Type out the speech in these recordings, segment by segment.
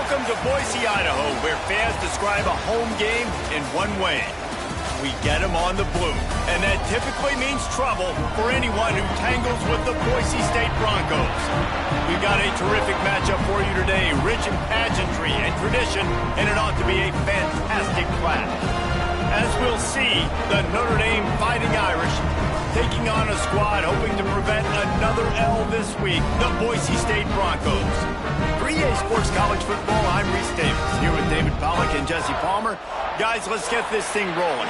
Welcome to Boise, Idaho, where fans describe a home game in one way. We get them on the blue, and that typically means trouble for anyone who tangles with the Boise State Broncos. We've got a terrific matchup for you today, rich in pageantry and tradition, and it ought to be a fantastic clash. As we'll see, the Notre Dame Fighting Irish taking on a squad hoping to prevent another L this week, the Boise State Broncos. 3A Sports College Football, I'm Reese Davis, here with David Pollack and Jesse Palmer. Guys, let's get this thing rolling.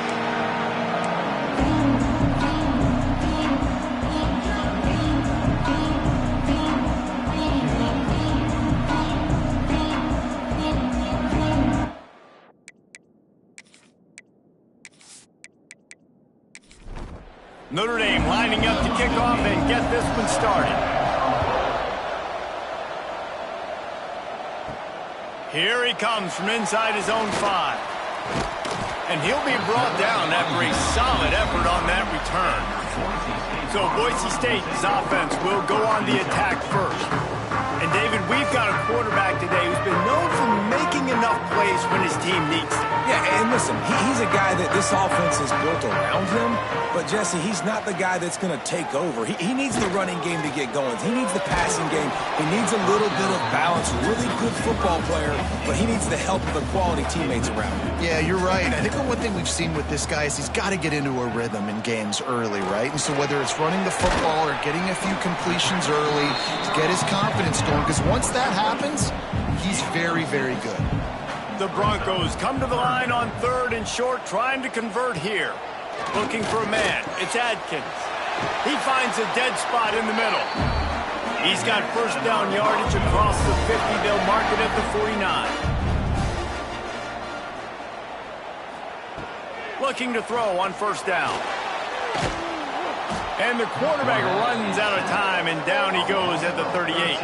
Notre Dame lining up to kick off and get this one started. Here he comes from inside his own 5. And he'll be brought down after a solid effort on that return. So Boise State's offense will go on the attack first. And David, we've got a quarterback today who's been known for making enough plays when his team needs it. Yeah, and listen, he's a guy that this offense is built around him. But, Jesse, he's not the guy that's going to take over. He needs the running game to get going. He needs the passing game. He needs a little bit of balance. Really good football player, but he needs the help of the quality teammates around him. Yeah, you're right. I think the one thing we've seen with this guy is he's got to get into a rhythm in games early, right? And so whether it's running the football or getting a few completions early to get his confidence going, because once that happens, he's very, very good. The Broncos come to the line on 3rd and short, trying to convert here. Looking for a man. It's Adkins. He finds a dead spot in the middle. He's got first down yardage across the 50. They'll mark it at the 49. Looking to throw on first down. And the quarterback runs out of time, and down he goes at the 38.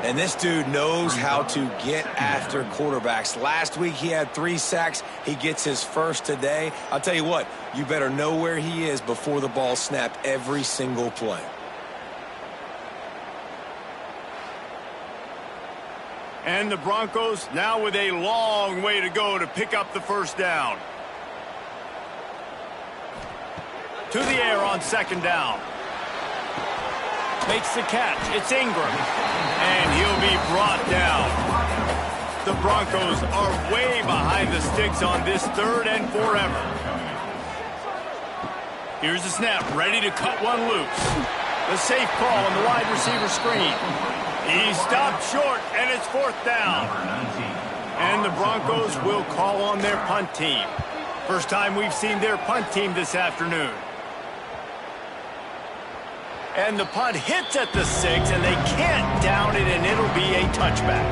And this dude knows how to get after quarterbacks. Last week he had 3 sacks. He gets his first today. I'll tell you what, you better know where he is before the ball snapped every single play. And the Broncos now with a long way to go to pick up the first down. To the air on 2nd down. Makes the catch. It's Ingram. And he'll be brought down. The Broncos are way behind the sticks on this 3rd and forever. Here's the snap. Ready to cut one loose. The safe call on the wide receiver screen. He stopped short, and it's 4th down. And the Broncos will call on their punt team. First time we've seen their punt team this afternoon. And the punt hits at the 6, and they can't down it, and it'll be a touchback.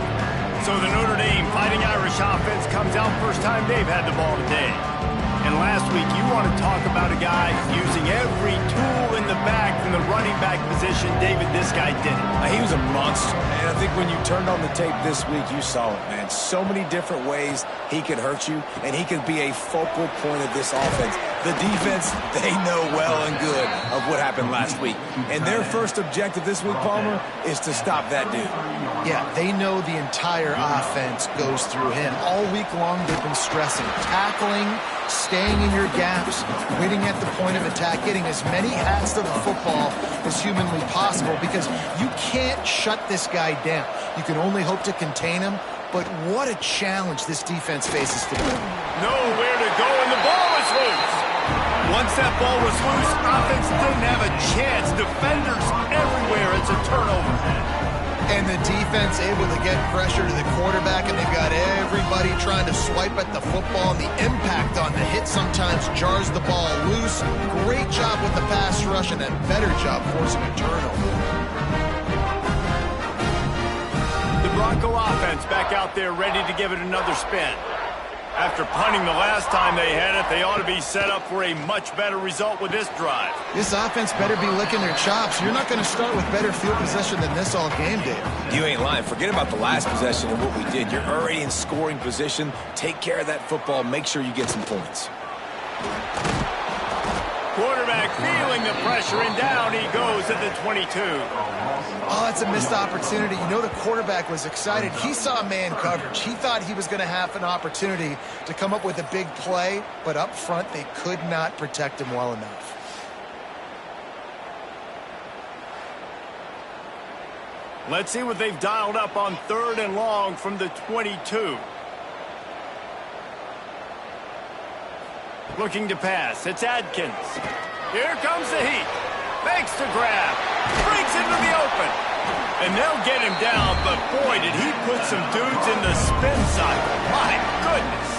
So the Notre Dame Fighting Irish offense comes out first time they've had the ball today. And last week, you want to talk about a guy using every tool in the bag from the running back position. David, this guy did it. He was a monster, man. I think when you turned on the tape this week, you saw it, man. So many different ways he could hurt you, and he could be a focal point of this offense. The defense, they know well and good of what happened last week. And their first objective this week, Palmer, is to stop that dude. Yeah, they know the entire offense goes through him. All week long, they've been stressing tackling, staying in your gaps, waiting at the point of attack, getting as many hats to the football as humanly possible, because you can't shut this guy down. You can only hope to contain him, but what a challenge this defense faces today. Nowhere to go, and the ball is loose. Once that ball was loose, offense didn't have a chance. Defenders everywhere. It's a turnover. And the defense able to get pressure to the quarterback, and they've got everybody trying to swipe at the football, and the impact on the hit sometimes jars the ball loose. Great job with the pass rush, and a better job forcing a turnover. The Bronco offense back out there ready to give it another spin. After punting the last time they had it, they ought to be set up for a much better result with this drive. This offense better be licking their chops. You're not going to start with better field possession than this all game, Dave. You ain't lying. Forget about the last possession and what we did. You're already in scoring position. Take care of that football. Make sure you get some points. Quarterback feeling the pressure, and down he goes at the 22. Oh, it's a missed opportunity. You know the quarterback was excited. He saw man coverage. He thought he was going to have an opportunity to come up with a big play, but up front they could not protect him well enough. Let's see what they've dialed up on 3rd and long from the 22. Looking to pass. It's Adkins. Here comes the heat. Makes the grab. Brings into the open. And they'll get him down, but boy, did he put some dudes in the spin cycle. My goodness.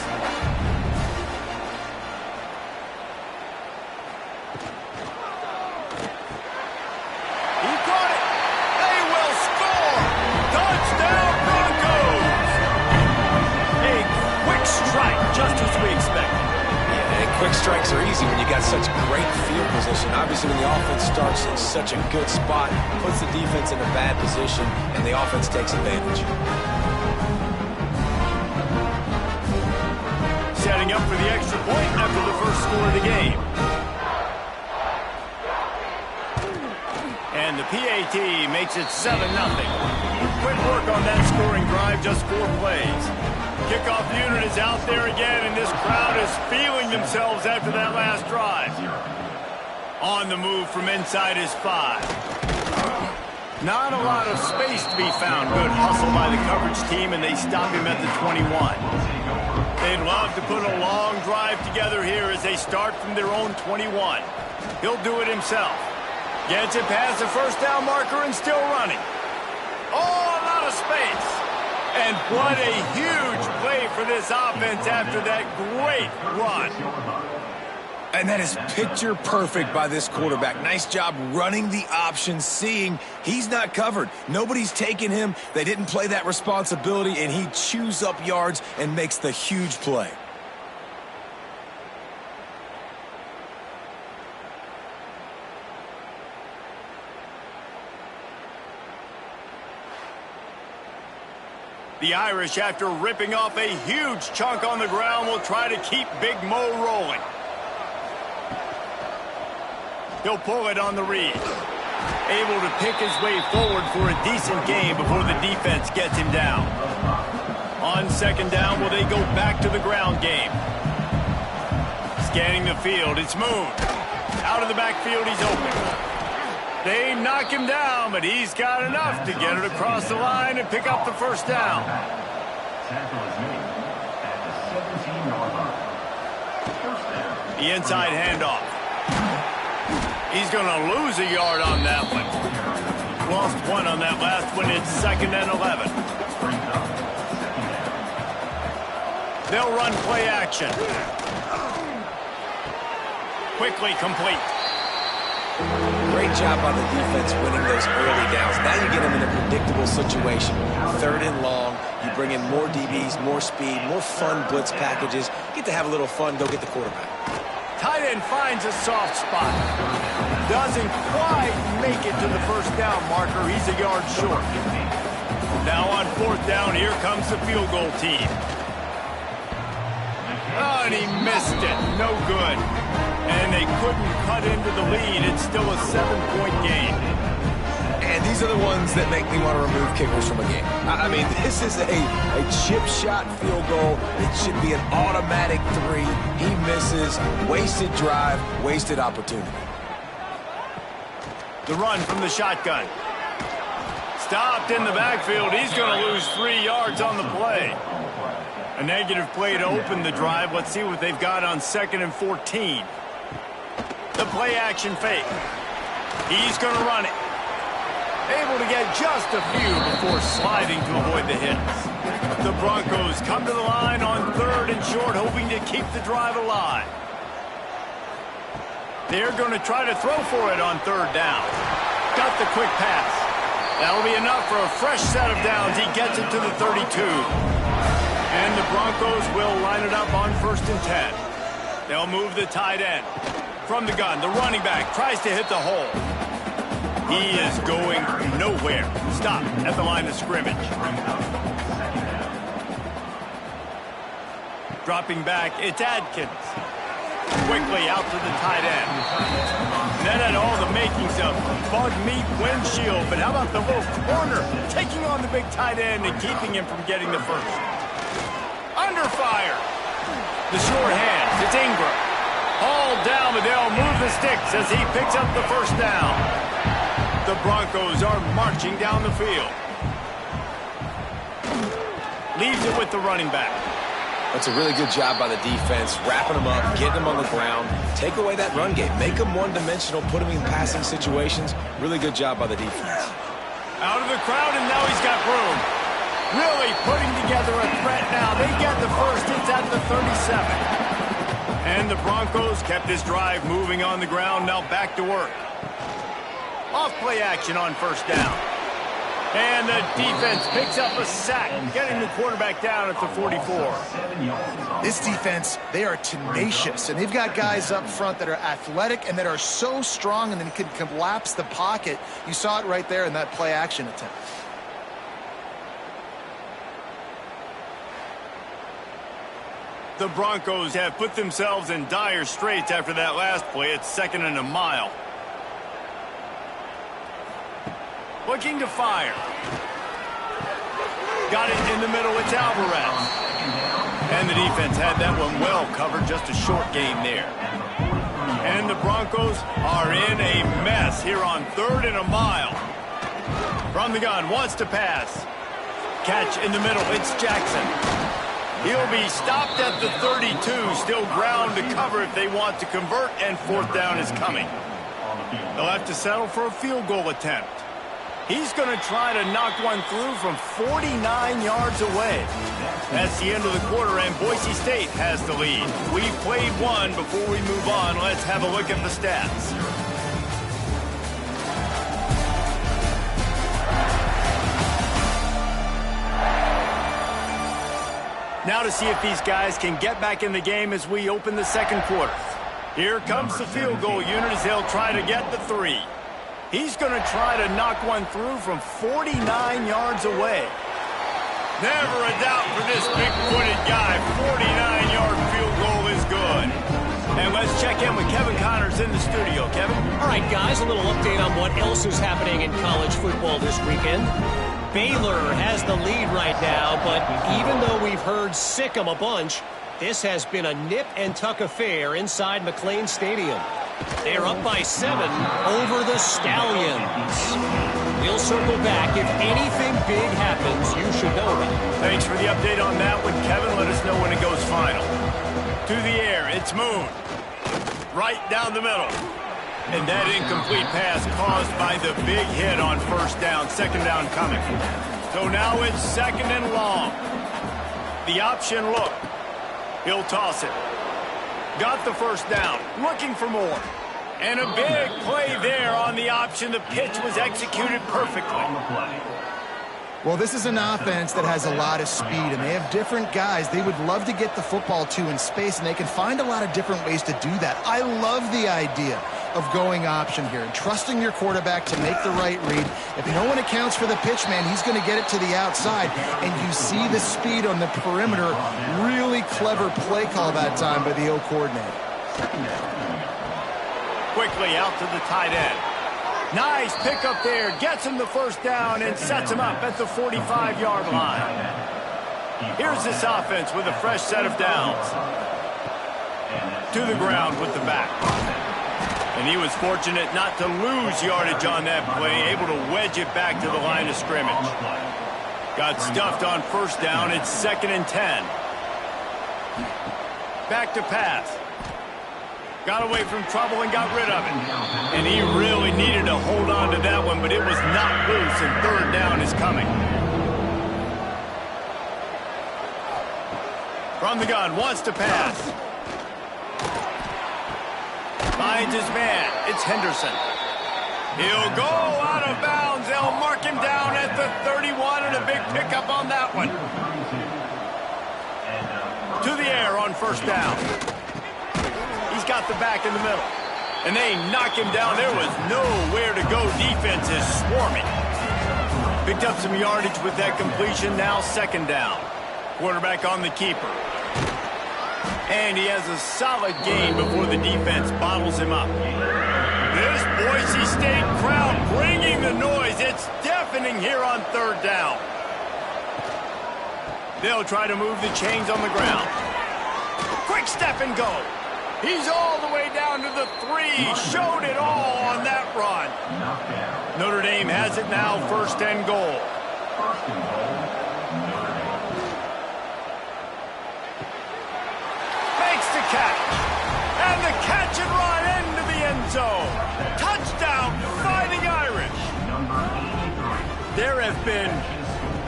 He caught it. They will score. Touchdown Broncos. A quick strike, just as we expected. Quick strikes are easy when you got such great field position. Obviously, when the offense starts in such a good spot, puts the defense in a bad position, and the offense takes advantage. Setting up for the extra point after the first score of the game. And the PAT makes it 7-0. Quick work on that scoring drive, just 4 plays. Kickoff unit is out there again, and this crowd is feeling themselves after that last drive. On the move from inside his 5. Not a lot of space to be found. Good hustle by the coverage team, and they stop him at the 21. They'd love to put a long drive together here as they start from their own 21. He'll do it himself. Gets it past the first down marker and still running. Oh, a lot of space. And what a huge play for this offense after that great run. And that is picture perfect by this quarterback. Nice job running the option, seeing he's not covered. Nobody's taking him. They didn't play that responsibility, and he chews up yards and makes the huge play. The Irish, after ripping off a huge chunk on the ground, will try to keep Big Mo rolling. He'll pull it on the read. Able to pick his way forward for a decent gain before the defense gets him down. On 2nd down, will they go back to the ground game? Scanning the field, it's Moon. Out of the backfield, he's open. They knock him down, but he's got enough to get it across the line and pick up the first down. The inside handoff. He's going to lose a yard on that one. Lost 1 on that last one. It's 2nd and 11. They'll run play action. Quickly complete. Great job by the defense winning those early downs. Now you get them in a predictable situation. 3rd and long, you bring in more DBs, more speed, more fun blitz packages. Get to have a little fun, go get the quarterback. Tight end finds a soft spot. Doesn't quite make it to the first down marker. He's a yard short. Now on 4th down, here comes the field goal team. Oh, and he missed it. No good. And they couldn't cut into the lead. It's still a 7-point game. And these are the ones that make me want to remove kickers from a game. I mean, this is a chip shot field goal. It should be an automatic 3. He misses. Wasted drive, wasted opportunity. The run from the shotgun. Stopped in the backfield. He's going to lose 3 yards on the play. A negative play to open the drive. Let's see what they've got on 2nd and 14. The play action fake. He's going to run it. Able to get just a few before sliding to avoid the hits. The Broncos come to the line on 3rd and short, hoping to keep the drive alive. They're going to try to throw for it on 3rd down. Got the quick pass. That'll be enough for a fresh set of downs. He gets it to the 32. And the Broncos will line it up on 1st and 10. They'll move the tight end. From the gun, the running back tries to hit the hole. He is going nowhere. Stop at the line of scrimmage. Dropping back, it's Adkins. Quickly out to the tight end. That had all the makings of bug meat windshield, but how about the little corner taking on the big tight end and keeping him from getting the first? Under fire. The short hands. It's Ingram. Hauled down, but they'll move the sticks as he picks up the first down. The Broncos are marching down the field. Leaves it with the running back. That's a really good job by the defense, wrapping them up, getting them on the ground. Take away that run game. Make them one-dimensional, put them in passing situations. Really good job by the defense. Out of the crowd, and now he's got room. Really putting together a threat now. They get the first. It's at the 37. And the Broncos kept this drive moving on the ground. Now back to work. Off play action on first down. And the defense picks up a sack, getting the quarterback down at the 44. This defense, they are tenacious, and they've got guys up front that are athletic and that are so strong and then can collapse the pocket. You saw it right there in that play action attempt. The Broncos have put themselves in dire straits after that last play. It's 2nd and a mile. Looking to fire. Got it in the middle. It's Alvarez. And the defense had that one well covered. Just a short gain there. And the Broncos are in a mess here on 3rd and a mile. From the gun, wants to pass. Catch in the middle. It's Jackson. He'll be stopped at the 32. Still ground to cover if they want to convert, and 4th down is coming. They'll have to settle for a field goal attempt. He's going to try to knock one through from 49 yards away. That's the end of the quarter, and Boise State has the lead. We've played one. Before we move on, let's have a look at the stats. Now to see if these guys can get back in the game as we open the 2nd quarter. Here comes the field goal unit as they'll try to get the 3. He's going to try to knock one through from 49 yards away. Never a doubt for this big-footed guy. 49-yard field goal is good. And let's check in with Kevin Connors in the studio. Kevin? All right, guys, a little update on what else is happening in college football this weekend. Baylor has the lead right now, but even though we've heard sick 'em a bunch, this has been a nip-and-tuck affair inside McLean Stadium. They're up by 7 over the Stallions. We'll circle back. If anything big happens, you should know about it. Thanks for the update on that one, Kevin. Let us know when it goes final. To the air, it's Moon. Right down the middle. And that incomplete pass caused by the big hit on 1st down. 2nd down coming. So now it's 2nd and long. The option look. He'll toss it. Got the 1st down. Looking for more. And a big play there on the option. The pitch was executed perfectly. Well, this is an offense that has a lot of speed, and they have different guys they would love to get the football to in space, and they can find a lot of different ways to do that. I love the idea of going option here and trusting your quarterback to make the right read. If no one accounts for the pitch, man, he's going to get it to the outside, and you see the speed on the perimeter. Really clever play call that time by the O coordinator. Quickly out to the tight end. Nice pickup there. Gets him the 1st down and sets him up at the 45-yard line. Here's this offense with a fresh set of downs. To the ground with the back. And he was fortunate not to lose yardage on that play, able to wedge it back to the line of scrimmage. Got stuffed on 1st down. It's 2nd and 10. Back to pass. Got away from trouble and got rid of it. And he really needed to hold on to that one, but it was not loose, and 3rd down is coming. From the gun, wants to pass. Finds his man. It's Henderson. He'll go out of bounds. They'll mark him down at the 31, and a big pickup on that one. To the air on 1st down. He's got the back in the middle. And they knock him down. There was nowhere to go. Defense is swarming. Picked up some yardage with that completion. Now 2nd down. Quarterback on the keeper. And he has a solid gain before the defense bottles him up. This Boise State crowd bringing the noise. It's deafening here on third down. They'll try to move the chains on the ground. Quick step and go. He's all the way down to the 3. Showed it all on that run. Notre Dame has it now, first and goal. Makes the catch. And the catch and run into the end zone. Touchdown, Fighting Irish. There have been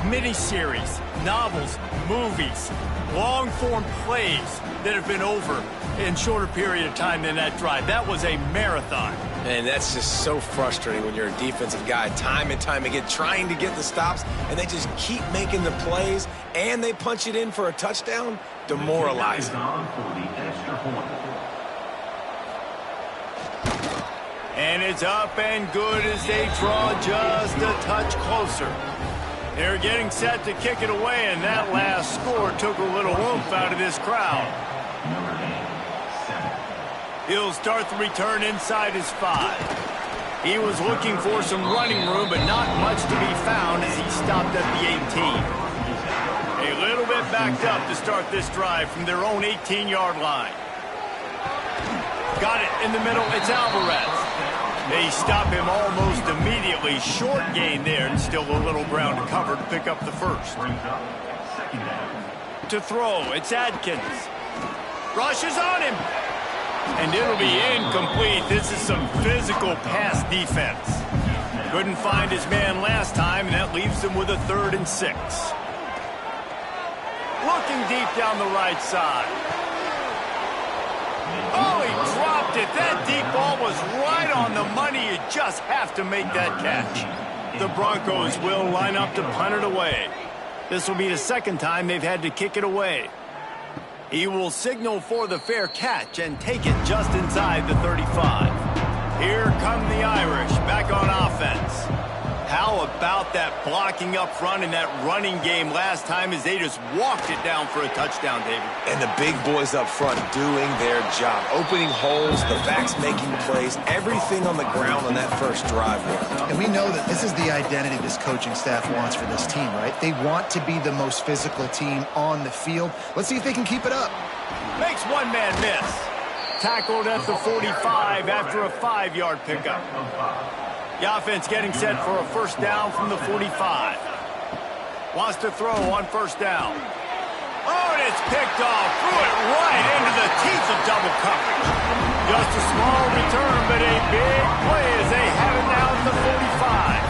miniseries, novels, movies, long-form plays that have been over in shorter period of time than that drive. That was a marathon. And that's just so frustrating when you're a defensive guy, time and time again, trying to get the stops, and they just keep making the plays, and they punch it in for a touchdown. Demoralizing. And it's up and good as they draw just a touch closer. They're getting set to kick it away, and that last score took a little oomph out of this crowd. He'll start the return inside his 5. He was looking for some running room, but not much to be found as he stopped at the 18. A little bit backed up to start this drive from their own 18-yard line. Got it in the middle. It's Alvarez. They stop him almost immediately. Short gain there, and still a little ground to cover to pick up the first. To throw, it's Adkins. Rushes on him. And it'll be incomplete. This is some physical pass defense. Couldn't find his man last time, and that leaves him with a 3rd and 6. Looking deep down the right side. Oh, he dropped it. That deep ball was right on the money. You just have to make that catch. The Broncos will line up to punt it away. This will be the second time they've had to kick it away. He will signal for the fair catch and take it just inside the 35. Here come the Irish back on offense. How about that blocking up front and that running game last time as they just walked it down for a touchdown, David? And the big boys up front doing their job. Opening holes, the backs making plays, everything on the ground on that first drive worked. And we know that this is the identity this coaching staff wants for this team, right? They want to be the most physical team on the field. Let's see if they can keep it up. Makes one man miss. Tackled at the 45 after a 5-yard pickup. The offense getting set for a first down from the 45. Wants to throw on first down. Oh, and it's picked off. Threw it right into the teeth of double coverage. Just a small return, but a big play as they have it now at the 45.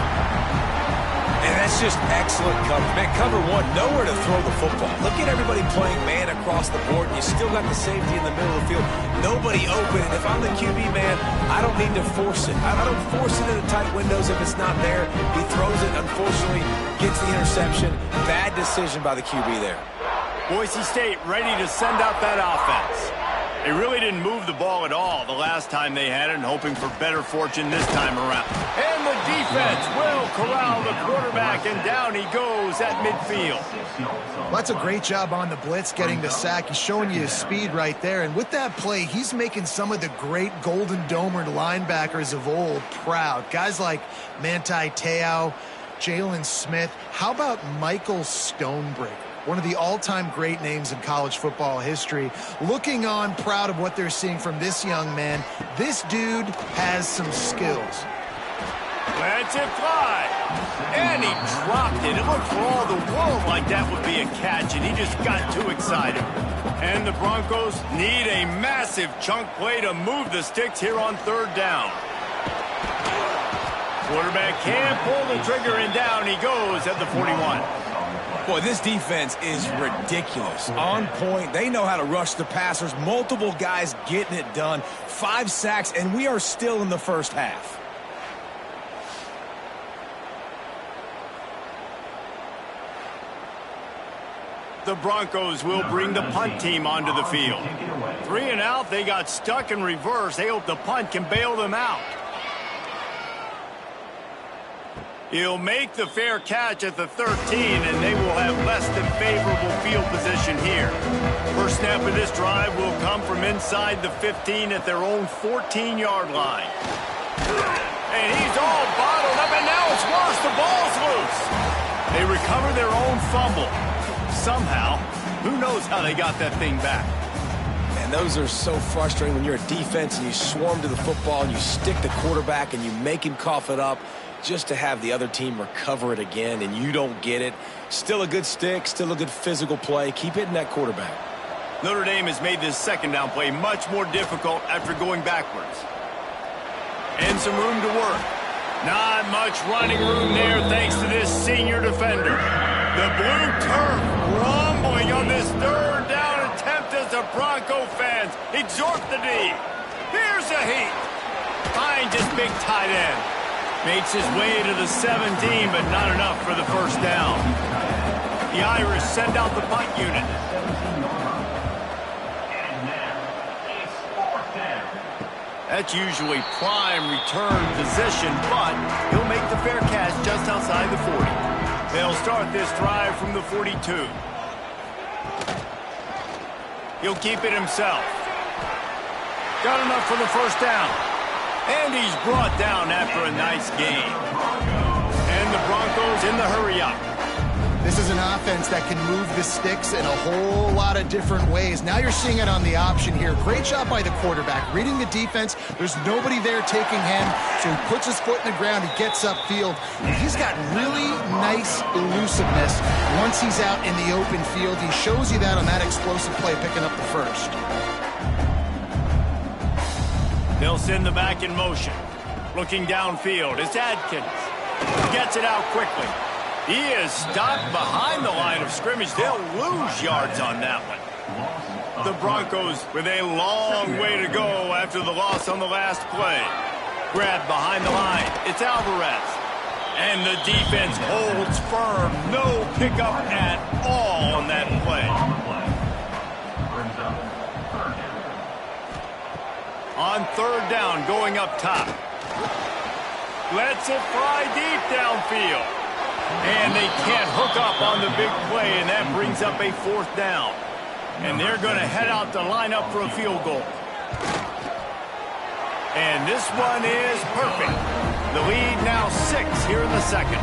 And that's just excellent coverage. Man, cover one, nowhere to throw the football. Look at everybody playing man across the board, and you still got the safety in the middle of the field. Nobody open, and if I'm the QB, man, I don't need to force it. I don't force it into tight windows if it's not there. He throws it, unfortunately, gets the interception. Bad decision by the QB there. Boise State ready to send out that offense. They really didn't move the ball at all the last time they had it, and hoping for better fortune this time around. And the defense will corral the quarterback, and down he goes at midfield. Well, that's a great job on the blitz, getting the sack. He's showing you his speed right there. And with that play, he's making some of the great Golden Domer linebackers of old proud. Guys like Manti Te'o, Jalen Smith. How about Michael Stonebreaker? One of the all-time great names in college football history. Looking on, proud of what they're seeing from this young man. This dude has some skills. Lets it fly. And he dropped it. It looked for all the world like that would be a catch, and he just got too excited. And the Broncos need a massive chunk play to move the sticks here on third down. Quarterback can't pull the trigger, and down he goes at the 41. Boy, this defense is ridiculous. On point. They know how to rush the passers. Multiple guys getting it done. 5 sacks, and we are still in the first half. The Broncos will bring the punt team onto the field. 3 and out. They got stuck in reverse. They hope the punt can bail them out. He'll make the fair catch at the 13, and they will have less than favorable field position here. First snap of this drive will come from inside the 15 at their own 14-yard line. And he's all bottled up, and now it's worse. The ball's loose. They recover their own fumble. Somehow, who knows how they got that thing back. And those are so frustrating when you're a defense and you swarm to the football and you stick the quarterback and you make him cough it up just to have the other team recover it again and you don't get it. Still a good stick, still a good physical play. Keep hitting that quarterback. Notre Dame has made this second down play much more difficult after going backwards. And some room to work. Not much running room there thanks to this senior defender. The blue turf rumbling on this third down attempt as the Bronco fans exhort the D. Here's a heat. Finds his big tight end. Makes his way to the 17, but not enough for the first down. The Irish send out the punt unit. That's usually prime return position, but he'll make the fair catch just outside the 40. They'll start this drive from the 42. He'll keep it himself. Got enough for the first down. And he's brought down after a nice gain. And the Broncos in the hurry-up. This is an offense that can move the sticks in a whole lot of different ways. Now you're seeing it on the option here. Great job by the quarterback. Reading the defense, there's nobody there taking him, so he puts his foot in the ground, he gets upfield. And he's got really nice elusiveness once he's out in the open field. He shows you that on that explosive play, picking up the first. They'll send the back in motion. Looking downfield, it's Adkins. Gets it out quickly. He is stopped behind the line of scrimmage. They'll lose yards on that one. The Broncos with a long way to go after the loss on the last play. Grabbed behind the line. It's Alvarez. And the defense holds firm. No pickup at all on that play. On third down, going up top. Lets it fly deep downfield. And they can't hook up on the big play, and that brings up a fourth down. And they're going to head out to line up for a field goal. And this one is perfect. The lead now 6 here in the second.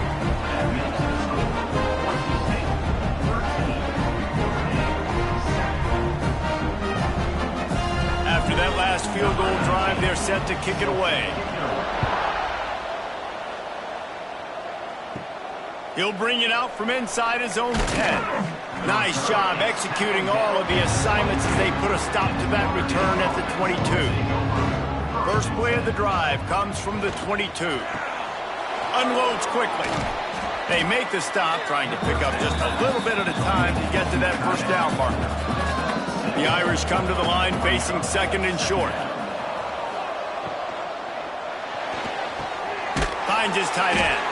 After that last field goal drive, they're set to kick it away. He'll bring it out from inside his own 10. Nice job executing all of the assignments as they put a stop to that return at the 22. First play of the drive comes from the 22. Unloads quickly. They make the stop, trying to pick up just a little bit at a time to get to that first down marker. The Irish come to the line facing second and short. Finds his tight end.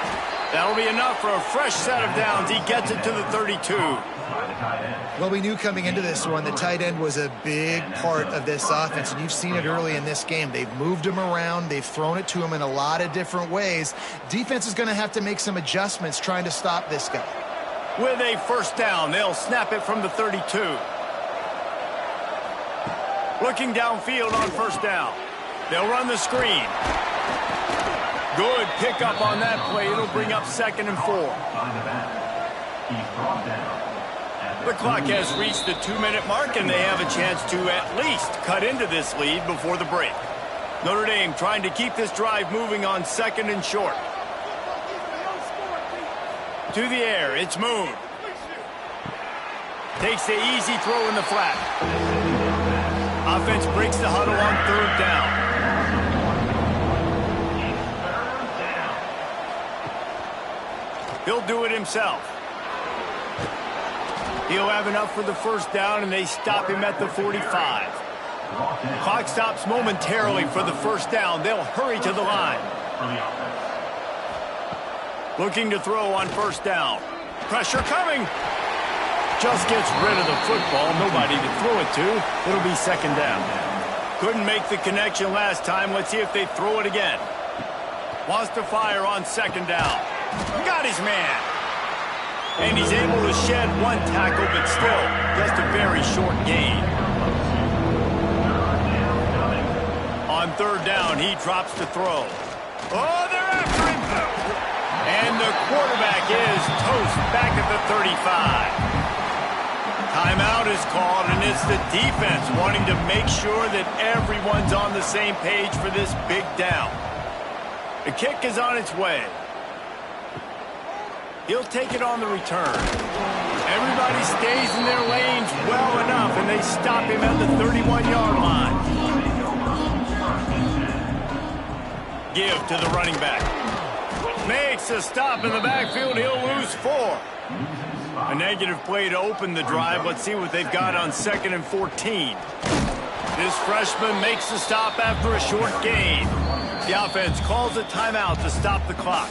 That'll be enough for a fresh set of downs. He gets it to the 32. Well, we knew coming into this one the tight end was a big part of this offense, and you've seen it early in this game. They've moved him around. They've thrown it to him in a lot of different ways. Defense is going to have to make some adjustments trying to stop this guy. With a first down, they'll snap it from the 32. Looking downfield on first down. They'll run the screen. Good pickup on that play. It'll bring up 2nd and 4. The clock has reached the 2-minute mark, and they have a chance to at least cut into this lead before the break. Notre Dame trying to keep this drive moving on 2nd and short. To the air, it's Moon. Takes the easy throw in the flat. Offense breaks the huddle on 3rd down. He'll do it himself. He'll have enough for the first down, and they stop him at the 45. Clock stops momentarily for the first down. They'll hurry to the line. Looking to throw on first down. Pressure coming. Just gets rid of the football. Nobody to throw it to. It'll be 2nd down. Couldn't make the connection last time. Let's see if they throw it again. Wants to fire on 2nd down. Got his man. And he's able to shed one tackle, but still just a very short gain. On third down, he drops the throw. Oh, they're after him. And the quarterback is toast back at the 35. Timeout is called, and it's the defense wanting to make sure that everyone's on the same page for this big down. The kick is on its way. He'll take it on the return. Everybody stays in their lanes well enough, and they stop him at the 31-yard line. Give to the running back. Makes a stop in the backfield. He'll lose 4. A negative play to open the drive. Let's see what they've got on 2nd and 14. This freshman makes the stop after a short gain. The offense calls a timeout to stop the clock.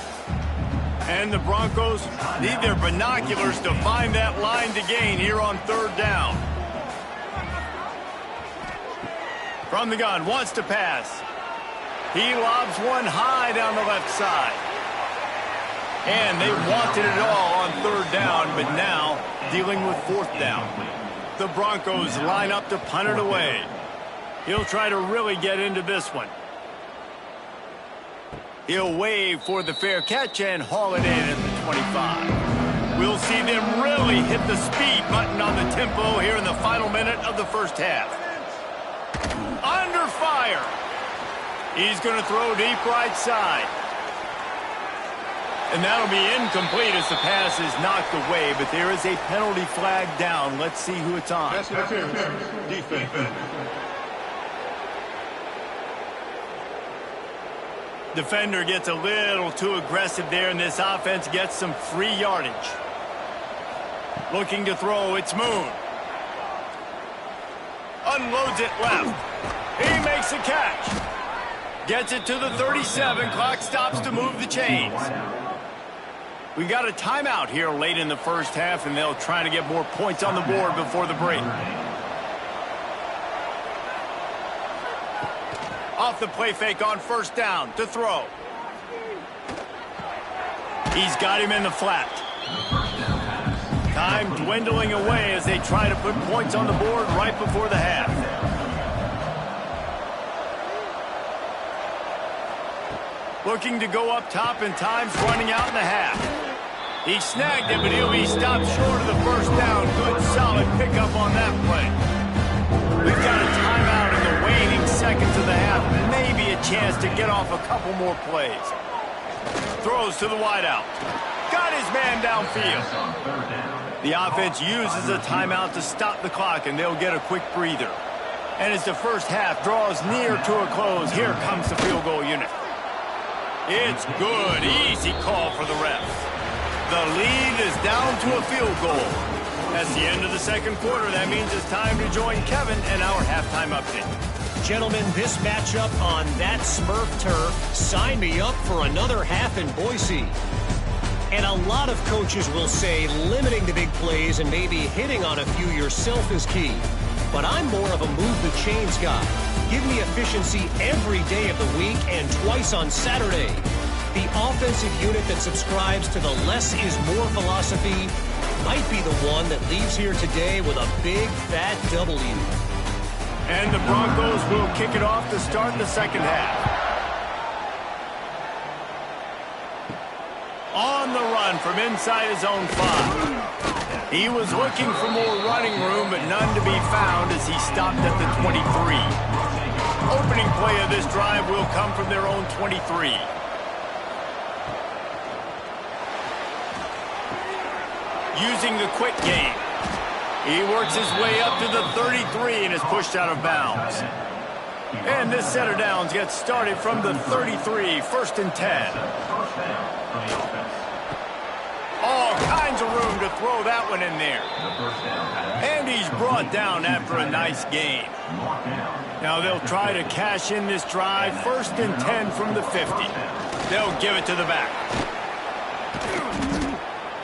And the Broncos need their binoculars to find that line to gain here on third down. From the gun, wants to pass. He lobs one high down the left side. And they wanted it all on third down, but now dealing with fourth down. The Broncos line up to punt it away. He'll try to really get into this one. He'll wave for the fair catch and haul it in at the 25. We'll see them really hit the speed button on the tempo here in the final minute of the first half. Under fire. He's going to throw deep right side. And that'll be incomplete as the pass is knocked away, but there is a penalty flag down. Let's see who it's on. Defense. Defender gets a little too aggressive there, and this offense gets some free yardage. Looking to throw, it's Moon. Unloads it left. He makes a catch. Gets it to the 37. Clock stops to move the chains. We got a timeout here late in the first half, and they'll try to get more points on the board before the break. Off the play fake on first down to throw. He's got him in the flat. Time dwindling away as they try to put points on the board right before the half. Looking to go up top, and time's running out in the half. He snagged it, but he'll be stopped short of the first down. Good, solid pickup on that play. We've got a timeout in the waning seconds of the half. Maybe a chance to get off a couple more plays. Throws to the wideout. Got his man downfield. The offense uses a timeout to stop the clock, and they'll get a quick breather. And as the first half draws near to a close, here comes the field goal unit. It's good. Easy call for the refs. The lead is down to a field goal. That's the end of the second quarter. That means it's time to join Kevin and our halftime update. Gentlemen, this matchup on that Smurf turf, sign me up for another half in Boise. And a lot of coaches will say limiting the big plays and maybe hitting on a few yourself is key. But I'm more of a move the chains guy. Give me efficiency every day of the week and twice on Saturday. The offensive unit that subscribes to the less is more philosophy might be the one that leaves here today with a big, fat W. And the Broncos will kick it off to start the second half. On the run from inside his own 5. He was looking for more running room, but none to be found as he stopped at the 23. Opening play of this drive will come from their own 23. Using the quick game. He works his way up to the 33 and is pushed out of bounds. And this set of downs gets started from the 33, 1st and 10. All kinds of room to throw that one in there. And he's brought down after a nice gain. Now they'll try to cash in this drive, 1st and 10 from the 50. They'll give it to the back.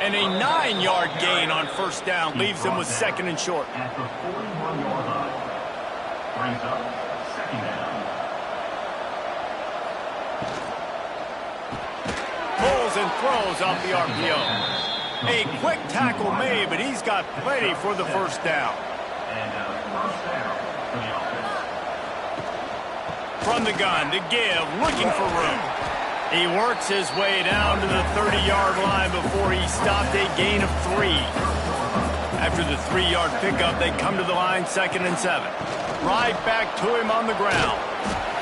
And a 9-yard gain on first down leaves them with 2nd and short. At the 41-yard line, brings up 2nd down. Pulls tackles and throws off the RPO. A quick tackle made, but he's got plenty for the first down. And first down for the offense. From the gun to give, looking for room. He works his way down to the 30-yard line before he stopped a gain of 3. After the 3-yard pickup, they come to the line 2nd and 7. Right back to him on the ground.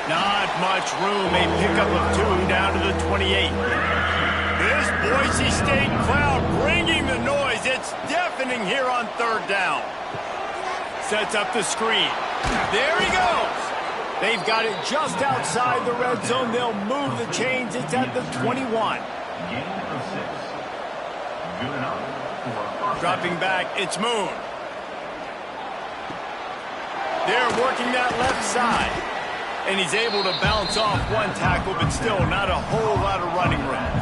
Not much room. A pickup of 2 down to the 28. This Boise State crowd bringing the noise. It's deafening here on 3rd down. Sets up the screen. There he goes. They've got it just outside the red zone. They'll move the chains. It's at the 21. Gain of 6. Good enough for a first. Dropping back, it's Moon. They're working that left side. And he's able to bounce off one tackle, but still not a whole lot of running room.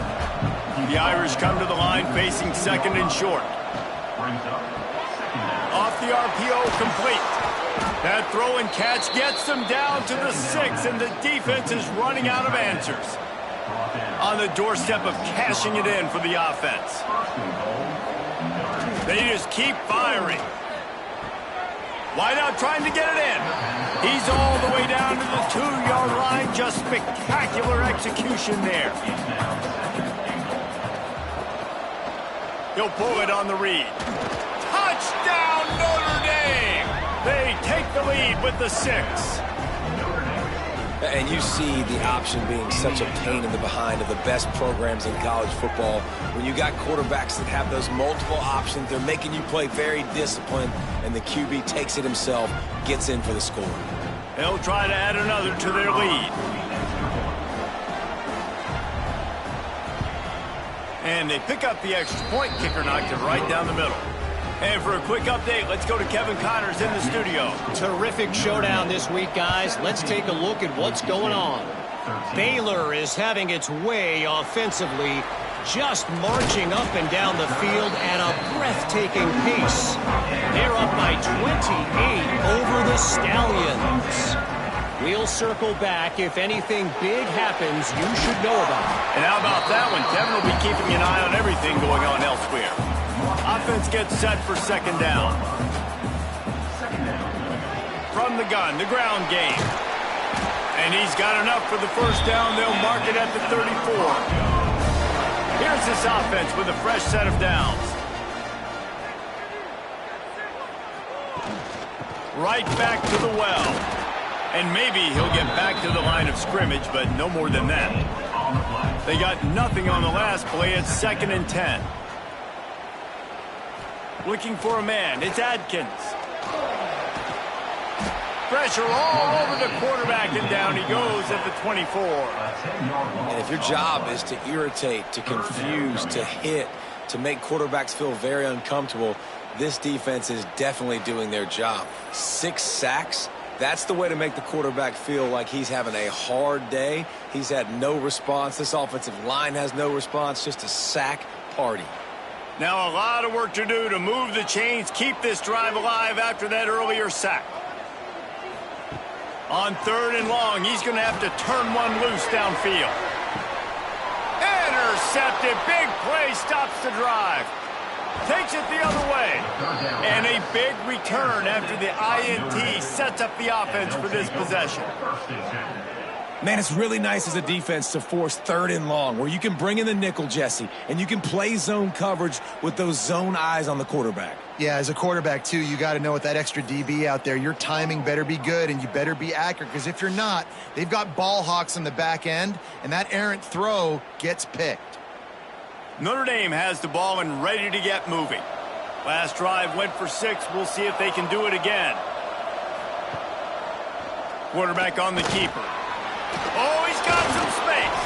The Irish come to the line facing 2nd and short. Brings up 2nd down. Off the RPO, complete. That throw and catch gets them down to the 6, and the defense is running out of answers. On the doorstep of cashing it in for the offense. First and goal. Notre. They just keep firing. Wideout trying to get it in. He's all the way down to the 2-yard line. Just spectacular execution there. He'll pull it on the read. Touchdown, Notre Dame! They take the lead with the 6. And you see the option being such a pain in the behind of the best programs in college football. When you got quarterbacks that have those multiple options, they're making you play very disciplined, and the QB takes it himself, gets in for the score. They'll try to add another to their lead. And they pick up the extra point. Kicker knocked it right down the middle. And for a quick update, let's go to Kevin Connors in the studio. Terrific showdown this week, guys. Let's take a look at what's going on. Baylor is having its way offensively, just marching up and down the field at a breathtaking pace. They're up by 28 over the Stallions. We'll circle back. If anything big happens, you should know about it. And how about that one? Kevin will be keeping an eye on everything going on elsewhere. Offense gets set for 2nd down. From the gun, the ground game. And he's got enough for the first down. They'll mark it at the 34. Here's this offense with a fresh set of downs. Right back to the well. And maybe he'll get back to the line of scrimmage, but no more than that. They got nothing on the last play. It's 2nd and 10. Looking for a man. It's Adkins. Pressure all over the quarterback, and down he goes at the 24. And if your job is to irritate, to confuse, to hit, to make quarterbacks feel very uncomfortable, this defense is definitely doing their job. 6 sacks. That's the way to make the quarterback feel like he's having a hard day. He's had no response. This offensive line has no response. Just a sack party. Now a lot of work to do to move the chains, keep this drive alive after that earlier sack. On 3rd and long, he's going to have to turn one loose downfield. Intercepted. Big play stops the drive. Takes it the other way. And a big return after the INT sets up the offense for this possession. Man, it's really nice as a defense to force 3rd and long, where you can bring in the nickel, Jesse, and you can play zone coverage with those zone eyes on the quarterback. Yeah, as a quarterback, too, you got to know with that extra DB out there, your timing better be good and you better be accurate, because if you're not, they've got ball hawks on the back end, and that errant throw gets picked. Notre Dame has the ball and ready to get moving. Last drive went for 6. We'll see if they can do it again. Quarterback on the keeper. Oh, he's got some space.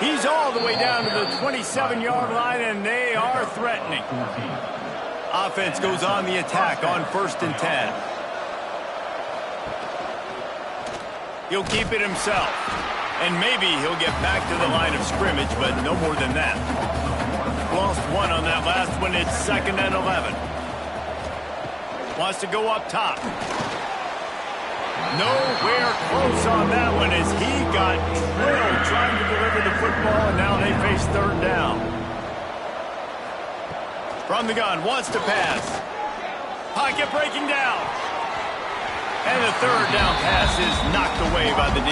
He's all the way down to the 27-yard line, and they are threatening. Offense goes on the attack on 1st and 10. He'll keep it himself. And maybe he'll get back to the line of scrimmage, but no more than that. Lost one on that last one. It's 2nd and 11. Wants to go up top. Nowhere close on that one as he got drilled trying to deliver the football, and now they face 3rd down. From the gun, wants to pass. Pocket breaking down. And the third down pass is knocked away by the D.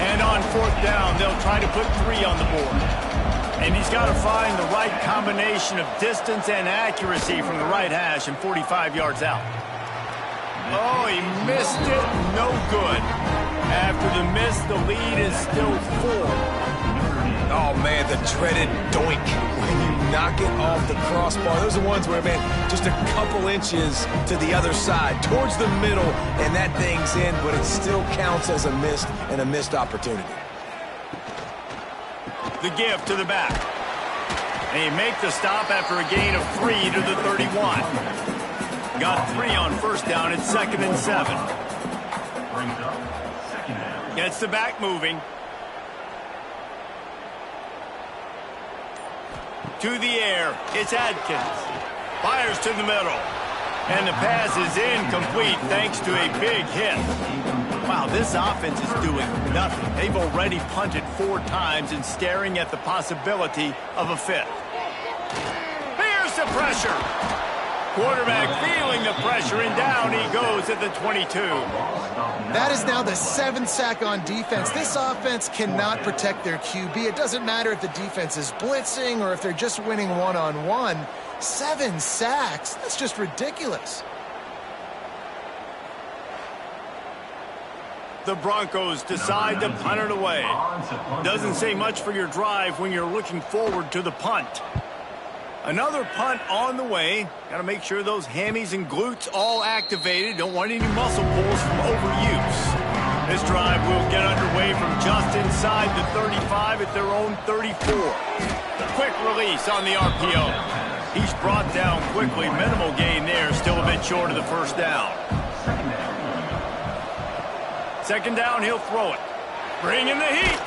And on fourth down, they'll try to put 3 on the board. And he's got to find the right combination of distance and accuracy from the right hash and 45 yards out. Oh, he missed it. No good. After the miss, the lead is still 4. Oh, man, the dreaded doink. When you knock it off the crossbar, those are ones where, man, just a couple inches to the other side, towards the middle, and that thing's in, but it still counts as a missed opportunity. The give to the back. And he makes the stop after a gain of 3 to the 31. Got 3 on first down. It's 2nd and 7. Gets the back moving. To the air, it's Adkins. Fires to the middle. And the pass is incomplete thanks to a big hit. Wow, this offense is doing nothing. They've already punted 4 times and staring at the possibility of a 5th. Here's the pressure. Quarterback feeling the pressure, and down he goes at the 22. That is now the 7th sack on defense. This offense cannot protect their QB. It doesn't matter if the defense is blitzing or if they're just winning one-on-one. 7 sacks? That's just ridiculous. The Broncos decide to punt it away. Doesn't say much for your drive when you're looking forward to the punt. Another punt on the way. Got to make sure those hammies and glutes all activated. Don't want any muscle pulls from overuse. This drive will get underway from just inside the 35 at their own 34. Quick release on the RPO. He's brought down quickly. Minimal gain there. Still a bit short of the first down. 2nd down, he'll throw it. Bring in the heat.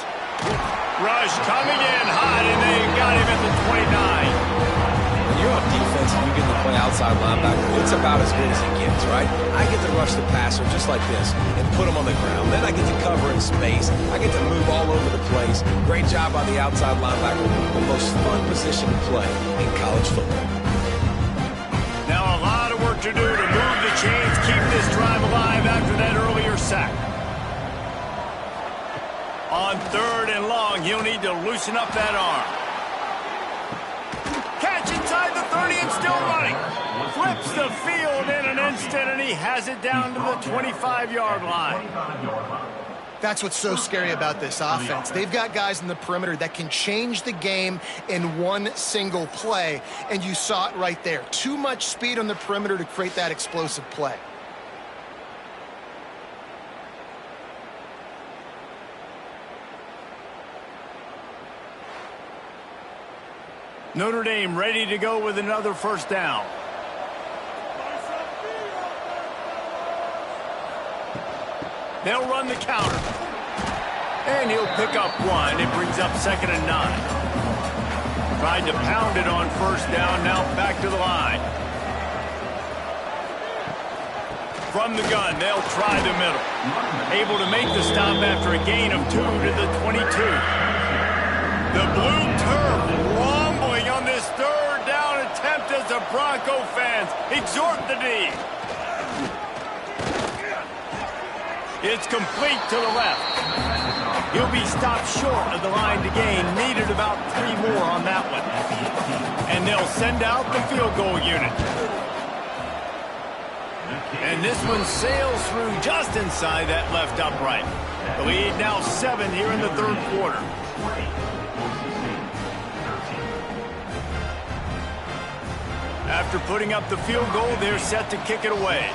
Rush coming in hot, and they got him at the 29. You're on defense and you get to play outside linebacker. It's about as good as it gets, right? I get to rush the passer just like this and put him on the ground. Then I get to cover in space. I get to move all over the place. Great job by the outside linebacker. The most fun position to play in college football. Now a lot of work to do to move the chains, keep this drive alive after that earlier sack. On 3rd and long, he'll need to loosen up that arm. Catch inside the 30 and still running. Flips the field in an instant, and he has it down to the 25-yard line. That's what's so scary about this offense. They've got guys in the perimeter that can change the game in one single play, and you saw it right there. Too much speed on the perimeter to create that explosive play. Notre Dame ready to go with another first down. They'll run the counter. And he'll pick up 1. It brings up 2nd and 9. Tried to pound it on first down, now back to the line. From the gun, they'll try the middle. Able to make the stop after a gain of 2 to the 22. The blue turf rumbling on this 3rd down attempt as the Bronco fans exhort the D. It's complete to the left. He'll be stopped short of the line to gain. Needed about 3 more on that one. And they'll send out the field goal unit. And this one sails through just inside that left upright. The lead now 7 here in the 3rd quarter. After putting up the field goal, they're set to kick it away.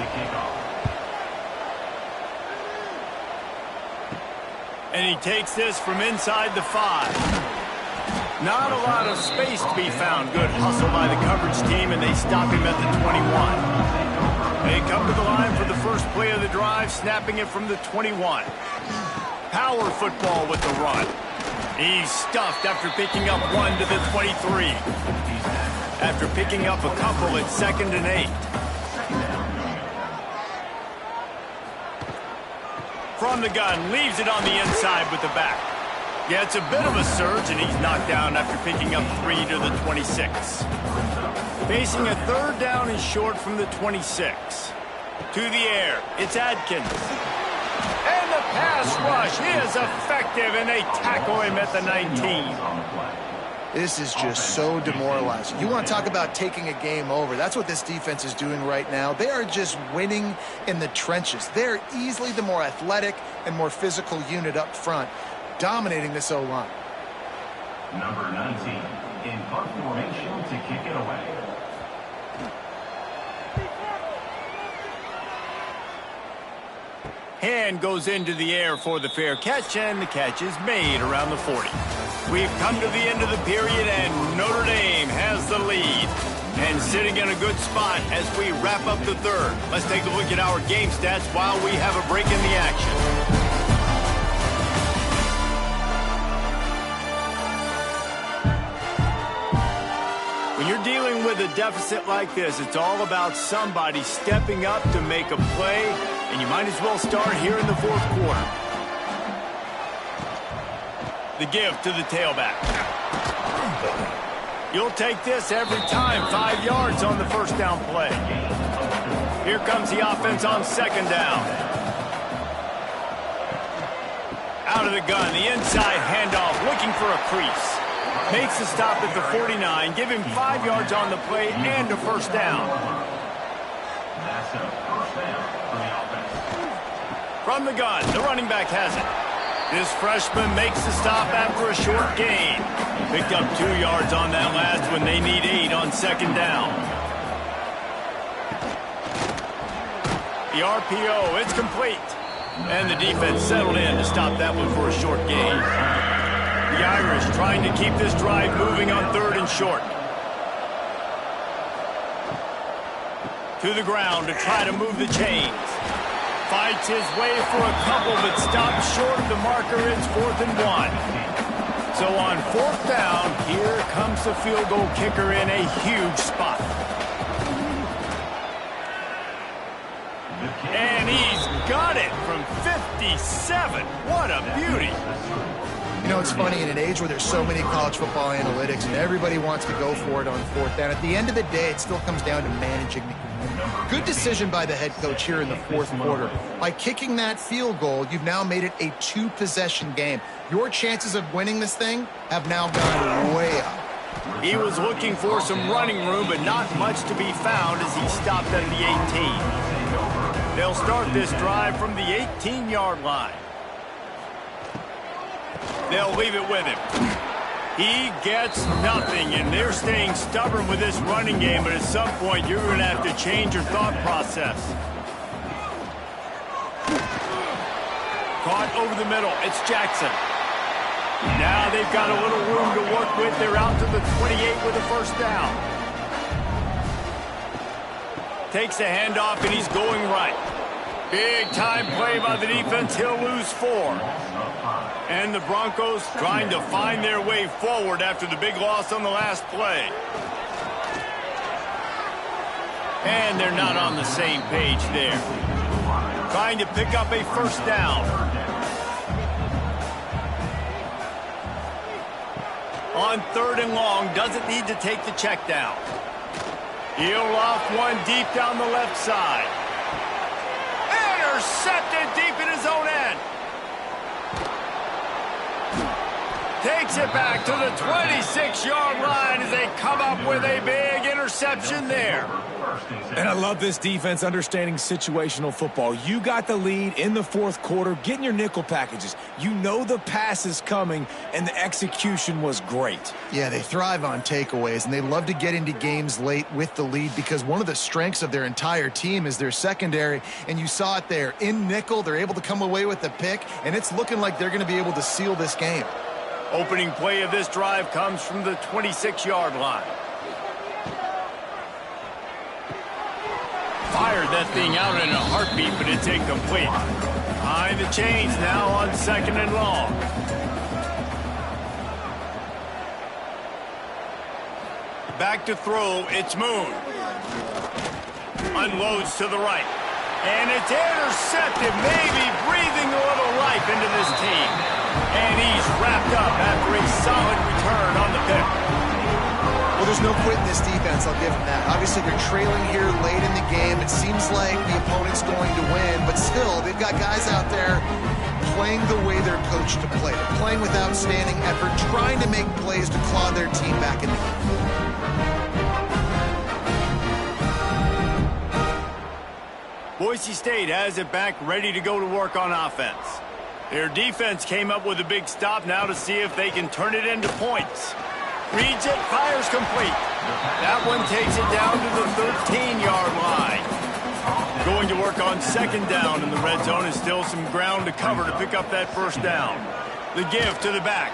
And he takes this from inside the 5. Not a lot of space to be found. Good hustle by the coverage team, and they stop him at the 21. They come to the line for the first play of the drive, snapping it from the 21. Power football with the run. He's stuffed after picking up 1 to the 23. After picking up a couple, it's 2nd and 8. From the gun, leaves it on the inside with the back. Yeah, it's a bit of a surge, and he's knocked down after picking up 3 to the 26. Facing a third down and short from the 26. To the air, it's Adkins. And the pass rush is effective, and they tackle him at the 19. This is just so demoralizing. You want to talk about taking a game over. That's what this defense is doing right now. They are just winning in the trenches. They're easily the more athletic and more physical unit up front, dominating this O-line. Number 19 in punt formation to kick it away. Hand goes into the air for the fair catch, and the catch is made around the 40. We've come to the end of the period, and Notre Dame has the lead. And sitting in a good spot as we wrap up the third. Let's take a look at our game stats while we have a break in the action. When you're dealing with a deficit like this, it's all about somebody stepping up to make a play, and you might as well start here in the fourth quarter. The give to the tailback. You'll take this every time. 5 yards on the first down play. Here comes the offense on second down. Out of the gun, the inside handoff, looking for a crease. Makes the stop at the 49, give him 5 yards on the play and a first down. That's a first down for the offense. From the gun, the running back has it. This freshman makes the stop after a short gain. Picked up 2 yards on that last when they need 8 on second down. The RPO, it's complete. And the defense settled in to stop that one for a short gain. The Irish trying to keep this drive moving on third and short. To the ground to try to move the chains. Fights his way for a couple, but stops short of the marker. It's 4th and 1. So on 4th down, here comes the field goal kicker in a huge spot. And he's got it from 57. What a beauty. You know, it's funny, in an age where there's so many college football analytics and everybody wants to go for it on 4th down, at the end of the day, it still comes down to managing the game. Good decision by the head coach here in the fourth quarter. By kicking that field goal, you've now made it a 2-possession game. Your chances of winning this thing have now gone way up. He was looking for some running room, but not much to be found as he stopped at the 18. They'll start this drive from the 18-yard line. They'll leave it with him. He gets nothing, and they're staying stubborn with this running game, but at some point you're going to have to change your thought process. Caught over the middle. It's Jackson. Now they've got a little room to work with. They're out to the 28 with a first down. Takes the handoff, and he's going right. Big time play by the defense. He'll lose 4. And the Broncos trying to find their way forward after the big loss on the last play. And they're not on the same page there. Trying to pick up a first down. On 3rd and long, doesn't need to take the check down. He'll off one deep down the left side. Intercepted deep in his own end. Takes it back to the 26-yard line as they come up with a big interception there. And I love this defense understanding situational football. You got the lead in the fourth quarter, getting your nickel packages. You know the pass is coming, and the execution was great. Yeah, they thrive on takeaways, and they love to get into games late with the lead because one of the strengths of their entire team is their secondary, and you saw it there. In nickel, they're able to come away with the pick, and it's looking like they're going to be able to seal this game. Opening play of this drive comes from the 26-yard line. Fired that thing out in a heartbeat, but it's incomplete. Behind the chains now on 2nd and long. Back to throw, it's Moon. Unloads to the right. And it's intercepted, maybe breathing a little life into this team. And he's wrapped up after a solid return on the pick. Well, there's no quitting this defense, I'll give them that. Obviously, they're trailing here late in the game. It seems like the opponent's going to win, but still, they've got guys out there playing the way they're coached to play. They're playing with outstanding effort, trying to make plays to claw their team back in the game. Boise State has it back, ready to go to work on offense. Their defense came up with a big stop now to see if they can turn it into points. Reads it, fires complete. That one takes it down to the 13-yard line. Going to work on second down in the red zone is still some ground to cover to pick up that first down. The give to the back.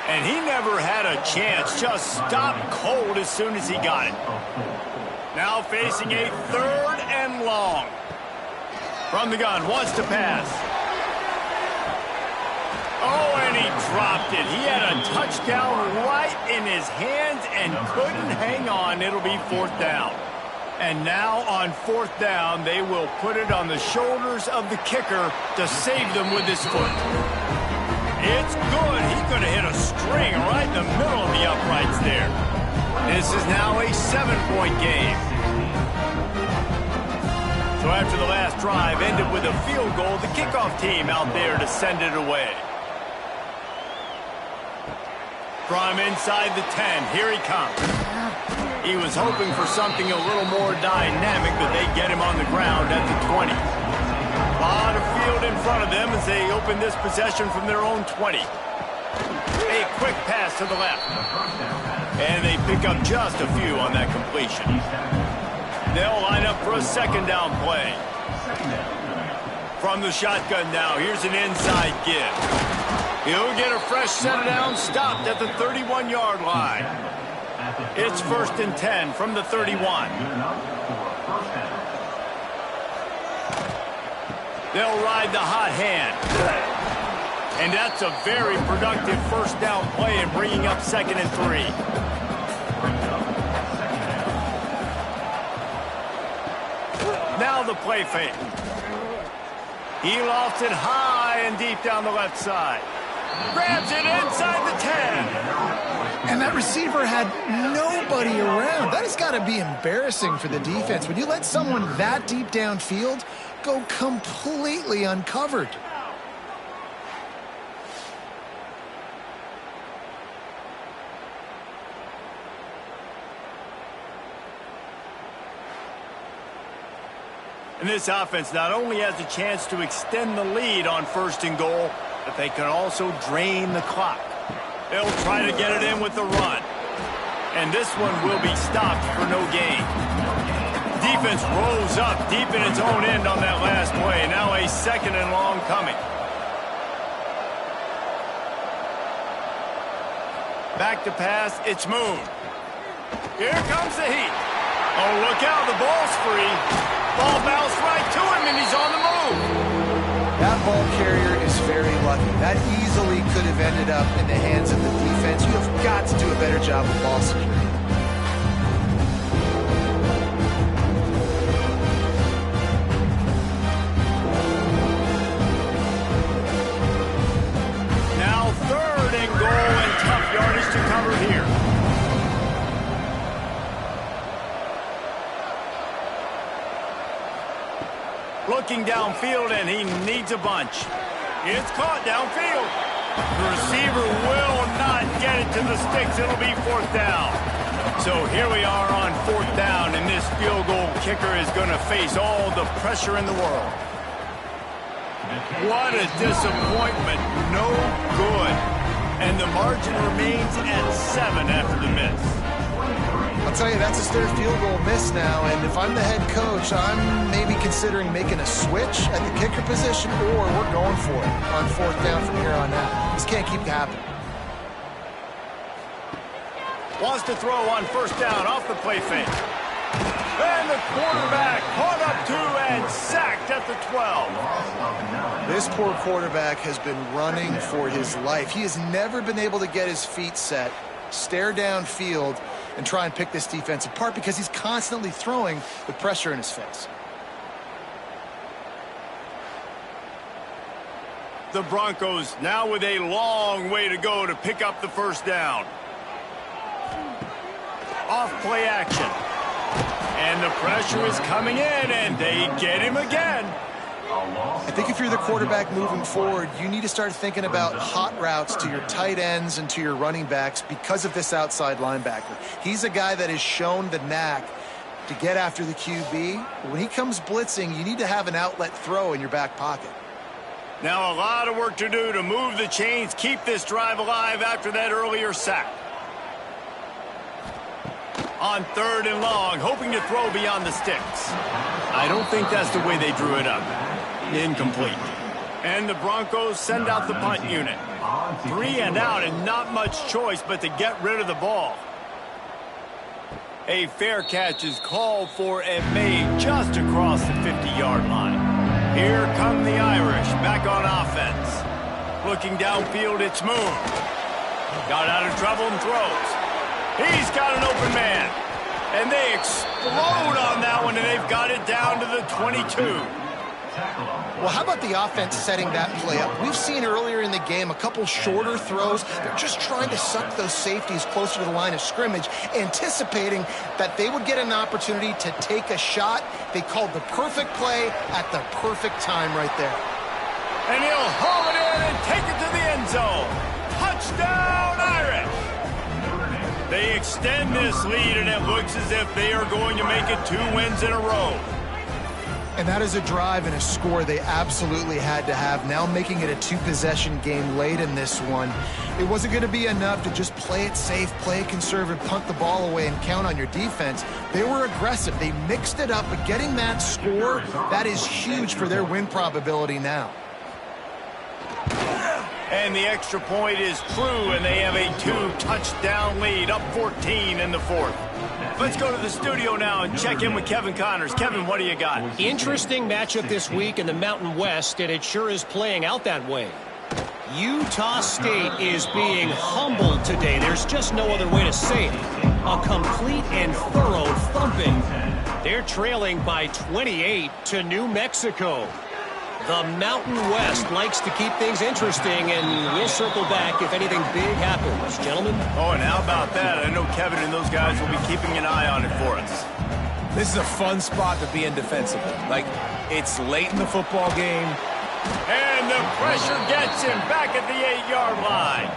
And he never had a chance, just stopped cold as soon as he got it. Now facing a 3rd and long. From the gun, wants to pass. Oh, and he dropped it. He had a touchdown right in his hands and couldn't hang on. It'll be 4th down. And now on 4th down, they will put it on the shoulders of the kicker to save them with his foot. It's good. He could have hit a string right in the middle of the uprights there. This is now a 7-point game. So after the last drive ended with a field goal, the kickoff team out there to send it away. From inside the 10, here he comes. He was hoping for something a little more dynamic, but they get him on the ground at the 20. A lot of field in front of them as they open this possession from their own 20. A quick pass to the left. And they pick up just a few on that completion. They'll line up for a second down play. From the shotgun now, here's an inside give. He'll get a fresh set down, stopped at the 31-yard line. It's 1st and 10 from the 31. They'll ride the hot hand. And that's a very productive first down play and bringing up 2nd and 3. Now the play fake. He lofts it high and deep down the left side. Grabs it inside the 10. And that receiver had nobody around. That has got to be embarrassing for the defense. When you let someone that deep downfield go completely uncovered. And this offense not only has a chance to extend the lead on 1st and goal, but they can also drain the clock. They'll try to get it in with the run. And this one will be stopped for no gain. Defense rolls up deep in its own end on that last play. Now a 2nd and long coming. Back to pass, it's Moon. Here comes the heat. Oh, look out, the ball's free. Ball bounced right to him, and he's on the move. That ball carrier is very lucky. That easily could have ended up in the hands of the defense. You have got to do a better job of ball security. Now 3rd and goal and tough yardage to cover here. Looking downfield, and he needs a bunch. It's caught downfield. The receiver will not get it to the sticks. It'll be 4th down. So here we are on 4th down, and this field goal kicker is going to face all the pressure in the world. What a disappointment. No good. And the margin remains at 7 after the miss. I'll tell you, that's his 3rd field goal miss now, and if I'm the head coach, I'm maybe considering making a switch at the kicker position, or we're going for it on 4th down from here on out. This can't keep happening. Wants to throw on 1st down off the play fake. And the quarterback caught up to and sacked at the 12. This poor quarterback has been running for his life. He has never been able to get his feet set, stare downfield, and try and pick this defense apart because he's constantly throwing with pressure in his face. The Broncos now with a long way to go to pick up the first down. Off play action. And the pressure is coming in, and they get him again. I think if you're the quarterback moving forward, you need to start thinking about hot routes to your tight ends and to your running backs because of this outside linebacker. He's a guy that has shown the knack to get after the QB. When he comes blitzing, you need to have an outlet throw in your back pocket. Now a lot of work to do to move the chains, keep this drive alive after that earlier sack. On 3rd and long, hoping to throw beyond the sticks. I don't think that's the way they drew it up. Incomplete. And the Broncos send out the punt unit. 3 and out, and not much choice but to get rid of the ball. A fair catch is called for and made just across the 50-yard line. Here come the Irish back on offense. Looking downfield, it's Moon. Got out of trouble and throws. He's got an open man. And they explode on that one, and they've got it down to the 22. Well, how about the offense setting that play up? We've seen earlier in the game a couple shorter throws. They're just trying to suck those safeties closer to the line of scrimmage, anticipating that they would get an opportunity to take a shot. They called the perfect play at the perfect time right there. And he'll haul it in and take it to the end zone. Touchdown, Irish! They extend this lead, and it looks as if they are going to make it 2 wins in a row. And that is a drive and a score they absolutely had to have. Now making it a 2-possession game late in this one. It wasn't going to be enough to just play it safe, play it conservative, punt the ball away, and count on your defense. They were aggressive. They mixed it up, but getting that score, that is huge for their win probability now. And the extra point is true, and they have a 2-touchdown lead, up 14 in the 4th. Let's go to the studio now and check in with Kevin Connors. Kevin, what do you got? Interesting matchup this week in the Mountain West, and it sure is playing out that way. Utah State is being humbled today. There's just no other way to say it. A complete and thorough thumping. They're trailing by 28 to New Mexico. The Mountain West likes to keep things interesting, and we'll circle back if anything big happens. Gentlemen? Oh, and how about that? I know Kevin and those guys will be keeping an eye on it for us. This is a fun spot to be in defensively. Like, it's late in the football game. And the pressure gets him back at the 8-yard line.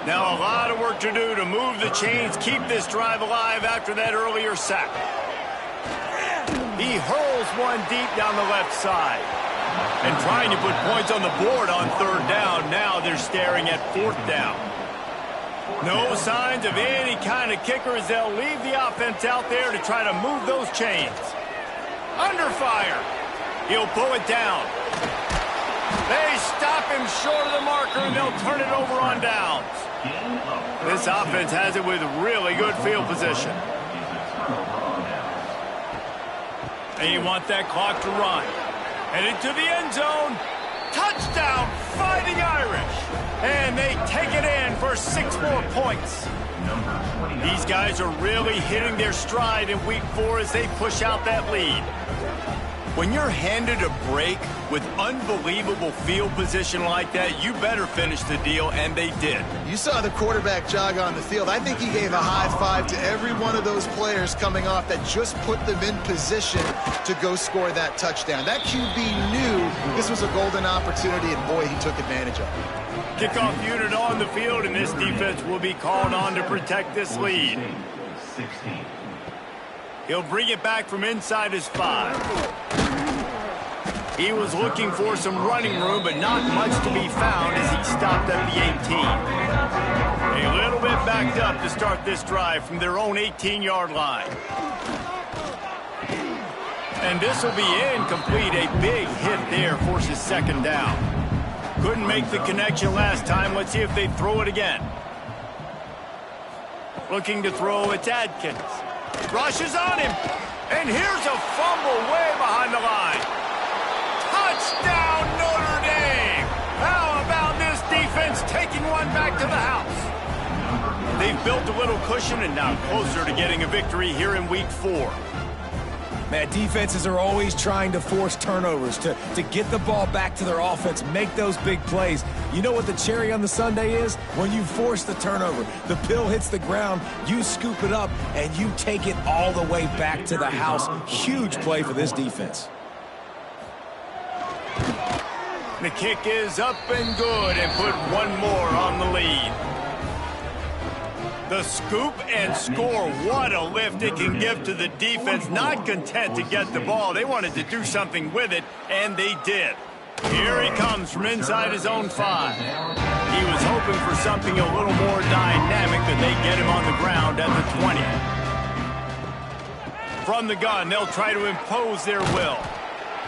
Now a lot of work to do to move the chains, keep this drive alive after that earlier sack. He hurls one deep down the left side. And trying to put points on the board on 3rd down. Now they're staring at 4th down. No signs of any kind of kicker as they'll leave the offense out there to try to move those chains. Under fire. He'll pull it down. They stop him short of the marker, and they'll turn it over on downs. This offense has it with really good field position. They want that clock to run. Headed to the end zone. Touchdown, Fighting Irish. And they take it in for 6 more points. These guys are really hitting their stride in week 4 as they push out that lead. When you're handed a break with unbelievable field position like that, you better finish the deal, and they did. You saw the quarterback jog on the field. I think he gave a high five to every one of those players coming off that just put them in position to go score that touchdown. That QB knew this was a golden opportunity, and boy, he took advantage of it. Kickoff unit on the field, and this defense will be called on to protect this lead. He'll bring it back from inside his 5. He was looking for some running room, but not much to be found as he stopped at the 18. A little bit backed up to start this drive from their own 18-yard line. And this will be incomplete. A big hit there forces 2nd down. Couldn't make the connection last time. Let's see if they throw it again. Looking to throw, it's Adkins. Rushes on him. And here's a fumble way behind the line. Touchdown, Notre Dame! How about this defense taking one back to the house? They've built a little cushion and now closer to getting a victory here in week 4. Man, defenses are always trying to force turnovers, to get the ball back to their offense, make those big plays. You know what the cherry on the sundae is? When you force the turnover, the pill hits the ground, you scoop it up, and you take it all the way back to the house. Huge play for this defense. The kick is up and good, and put one more on the lead. The scoop and score, what a lift it can give to the defense. Not content to get the ball, they wanted to do something with it, and they did. Here he comes from inside his own 5. He was hoping for something a little more dynamic, that they get him on the ground at the 20. From the gun, they'll try to impose their will.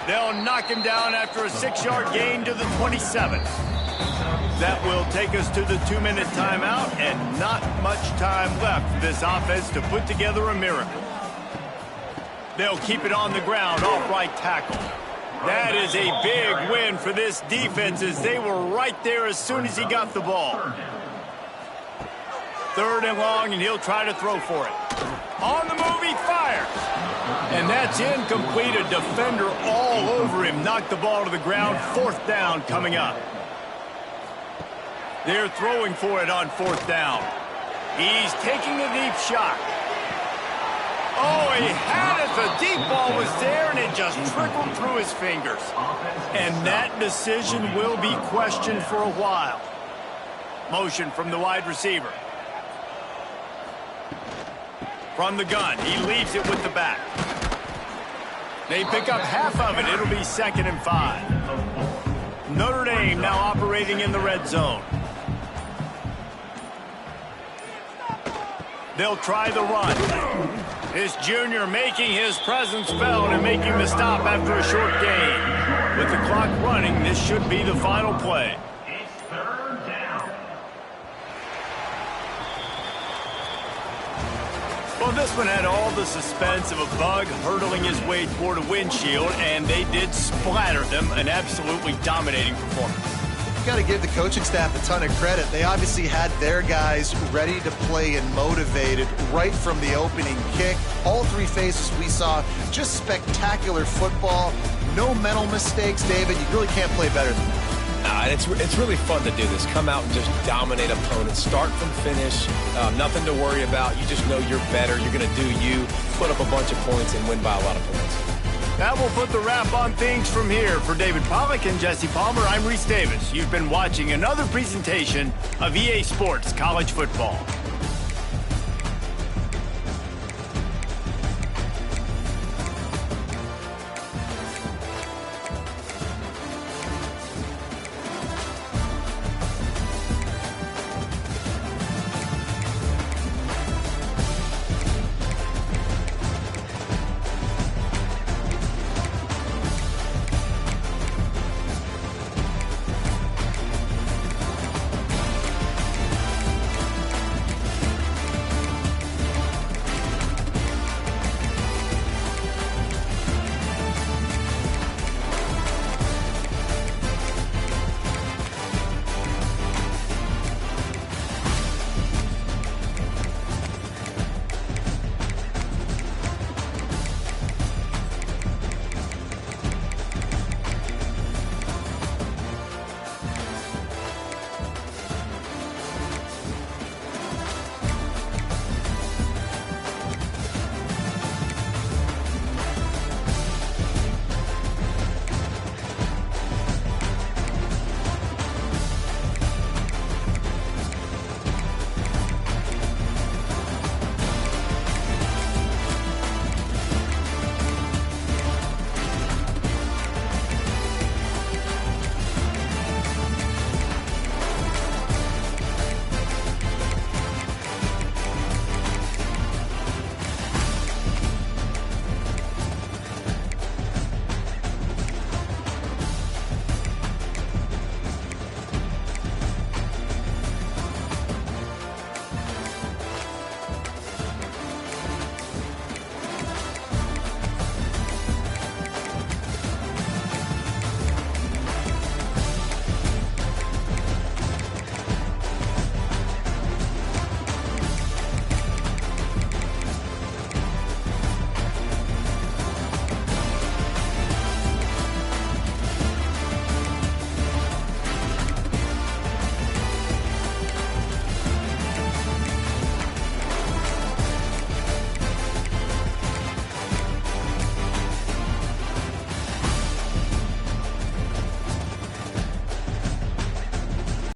They'll knock him down after a 6-yard gain to the 27. That will take us to the 2-minute timeout, and not much time left for this offense to put together a miracle. They'll keep it on the ground off right tackle. That is a big win for this defense, as they were right there as soon as he got the ball. 3rd and long, and he'll try to throw for it. On the move, he fires. And that's incomplete. A defender all over him. Knocked the ball to the ground. 4th down coming up. They're throwing for it on 4th down. He's taking a deep shot. Oh, he had it. The deep ball was there, and it just trickled through his fingers. And that decision will be questioned for a while. Motion from the wide receiver. From the gun, he leaves it with the back. They pick up half of it. It'll be 2nd and 5. Notre Dame now operating in the red zone. They'll try the run. This junior making his presence felt and making the stop after a short gain. With the clock running, this should be the final play. It's 3rd down. Well, this one had all the suspense of a bug hurtling his way toward a windshield, and they did splatter them. An absolutely dominating performance. Got to give the coaching staff a ton of credit. They obviously had their guys ready to play and motivated right from the opening kick. All 3 phases we saw, just spectacular football. No mental mistakes, David. You really can't play better than that. It's really fun to do this. Come out and just dominate opponents. Start from finish. Nothing to worry about. You just know you're better. You're going to do you. Put up a bunch of points and win by a lot of points. That will put the wrap on things from here. For David Pollack and Jesse Palmer, I'm Reese Davis. You've been watching another presentation of EA Sports College Football.